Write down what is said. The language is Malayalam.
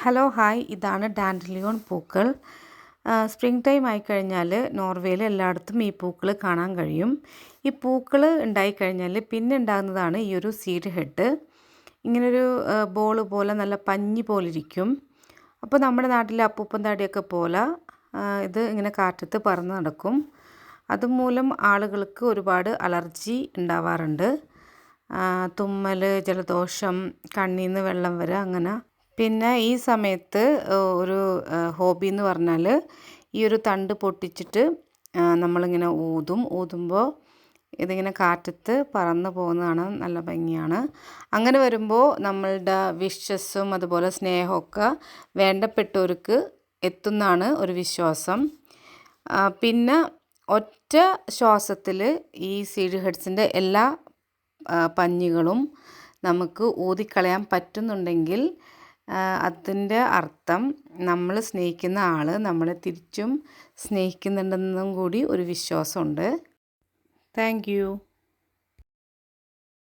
ഹലോ ഹായ്, ഇതാണ് ഡാൻഡലിയോൺ പൂക്കൾ. സ്പ്രിംഗ് ടൈം ആയിക്കഴിഞ്ഞാൽ നോർവേയിൽ എല്ലായിടത്തും ഈ പൂക്കൾ കാണാൻ കഴിയും. ഈ പൂക്കൾ ഉണ്ടായിക്കഴിഞ്ഞാൽ പിന്നെ ഉണ്ടാകുന്നതാണ് ഈ ഒരു സീഡ് ഹെഡ്. ഇങ്ങനൊരു ബോൾ പോലെ നല്ല പഞ്ഞി പോലെ ഇരിക്കും. അപ്പോൾ നമ്മുടെ നാട്ടിലെ അപ്പൂപ്പൻ താടിയൊക്കെ പോലെ ഇത് ഇങ്ങനെ കാറ്റത്ത് പറന്ന് നടക്കും. അതുമൂലം ആളുകൾക്ക് ഒരുപാട് അലർജി ഉണ്ടാവാറുണ്ട്. തുമ്മൽ, ജലദോഷം, കണ്ണിൽ നിന്ന് വെള്ളം വരിക, അങ്ങനെ. പിന്നെ ഈ സമയത്ത് ഒരു ഹോബി എന്ന് പറഞ്ഞാൽ ഈ ഒരു തണ്ട് പൊട്ടിച്ചിട്ട് നമ്മളിങ്ങനെ ഊതുമ്പോൾ ഇതിങ്ങനെ കാറ്റത്ത് പറന്ന് പോകുന്നതാണ്, നല്ല ഭംഗിയാണ്. അങ്ങനെ വരുമ്പോൾ നമ്മളുടെ വിഷസ്സും അതുപോലെ സ്നേഹമൊക്കെ വേണ്ടപ്പെട്ടവർക്ക് എത്തുന്നതാണ് ഒരു വിശ്വാസം. പിന്നെ ഒറ്റ ശ്വാസത്തിൽ ഈ സീഡ് ഹെഡ്സിൻ്റെ എല്ലാ പഞ്ഞികളും നമുക്ക് ഊതിക്കളയാൻ പറ്റുന്നുണ്ടെങ്കിൽ അതിൻ്റെ അർത്ഥം നമ്മൾ സ്നേഹിക്കുന്ന ആൾ നമ്മളെ തിരിച്ചും സ്നേഹിക്കുന്നുണ്ടെന്നും കൂടി ഒരു വിശ്വാസമുണ്ട്. Thank you.